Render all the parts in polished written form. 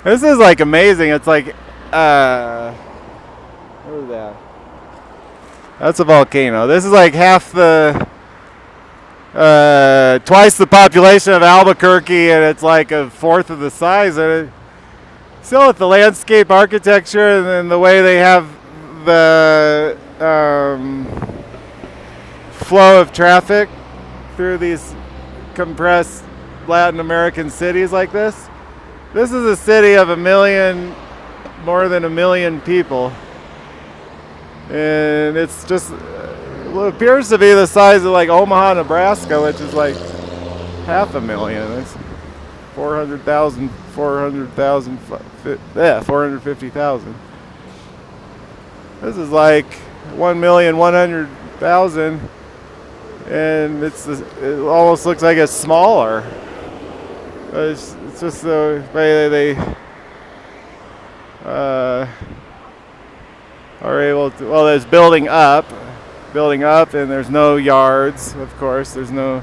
This is like amazing. It's like, what is that? That's a volcano. This is like half twice the population of Albuquerque, and it's like a fourth of the size. And still, with the landscape architecture and then the way they have the flow of traffic through these compressed Latin American cities like this. This is a city of more than a million people. And it's just, it appears to be the size of like Omaha, Nebraska, which is like half a million. It's 450,000. This is like 1,100,000, and it almost looks like it's smaller. It's just the way they are able to. Well, there's building up, and there's no yards. Of course, there's no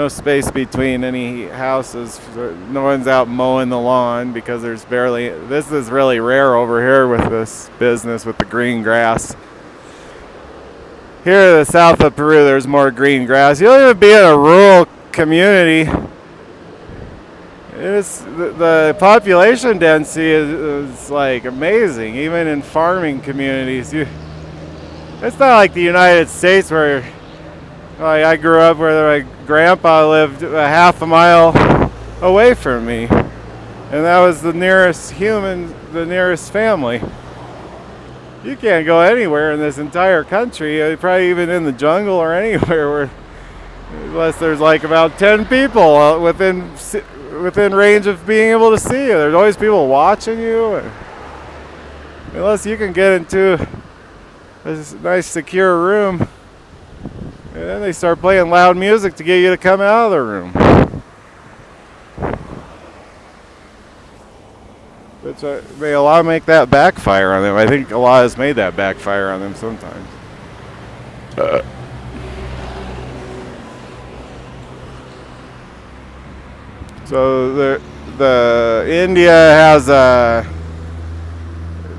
space between any houses. No one's out mowing the lawn because there's barely. This is really rare over here with this business with the green grass. Here in the south of Peru, there's more green grass. You'll even be in a rural community. The population density is like amazing, even in farming communities. It's not like the United States where I grew up where my grandpa lived a half a mile away from me, and that was the nearest family. You can't go anywhere in this entire country, probably even in the jungle or anywhere, unless there's like about 10 people within range of being able to see you. There's always people watching you, unless you can get into a nice secure room, and then they start playing loud music to get you to come out of the room. Which a lot make that backfire on them. I think a lot has made that backfire on them sometimes. So the India has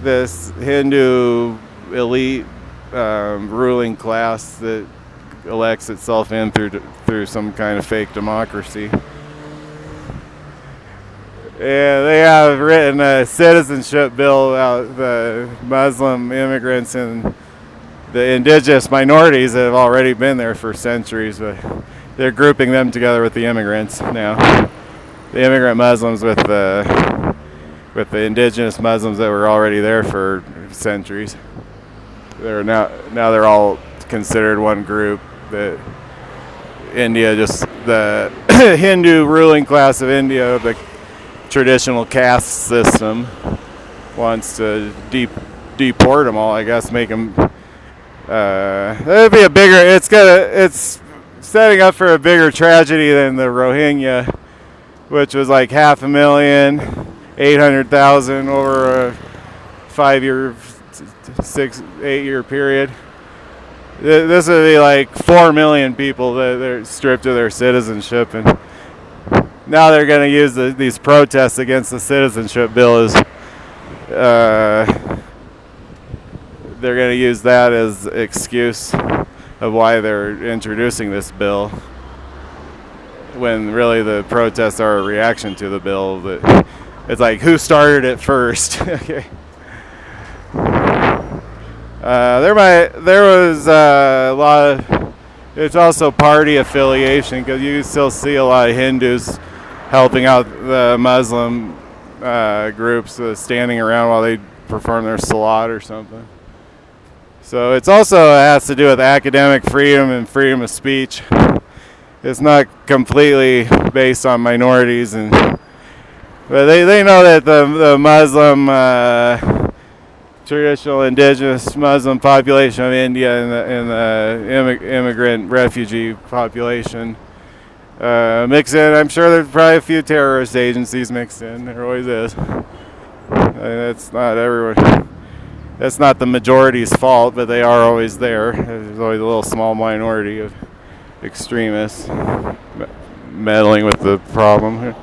this Hindu elite ruling class that elects itself in through some kind of fake democracy. And they have written a citizenship bill about the Muslim immigrants and the indigenous minorities that have already been there for centuries, but they're grouping them together with the immigrants now. The immigrant Muslims with the indigenous Muslims that were already there for centuries. Now they're all considered one group. That India, just the Hindu ruling class of India, the traditional caste system, wants to deport them all. I guess make them. It'd be a bigger. It's setting up for a bigger tragedy than the Rohingya, which was like 500,000, 800,000 over a 5-year, 8-year period. This would be like 4 million people that they're stripped of their citizenship, and now they're going to use these protests against the citizenship bill as they're going to use that as excuse of why they're introducing this bill, when really the protests are a reaction to the bill. That it's like, who started it first? Okay. There was a lot of. It's also party affiliation, because you still see a lot of Hindus helping out the Muslim groups, standing around while they perform their salat or something. So it's also has to do with academic freedom and freedom of speech. It's not completely based on minorities, but they know that the Muslim traditional indigenous Muslim population of India and the immigrant refugee population mix in. I'm sure there's probably a few terrorist agencies mixed in. There always is. That's not everyone. That's not the majority's fault, but they are always there. There's always a little small minority of extremists meddling with the problem.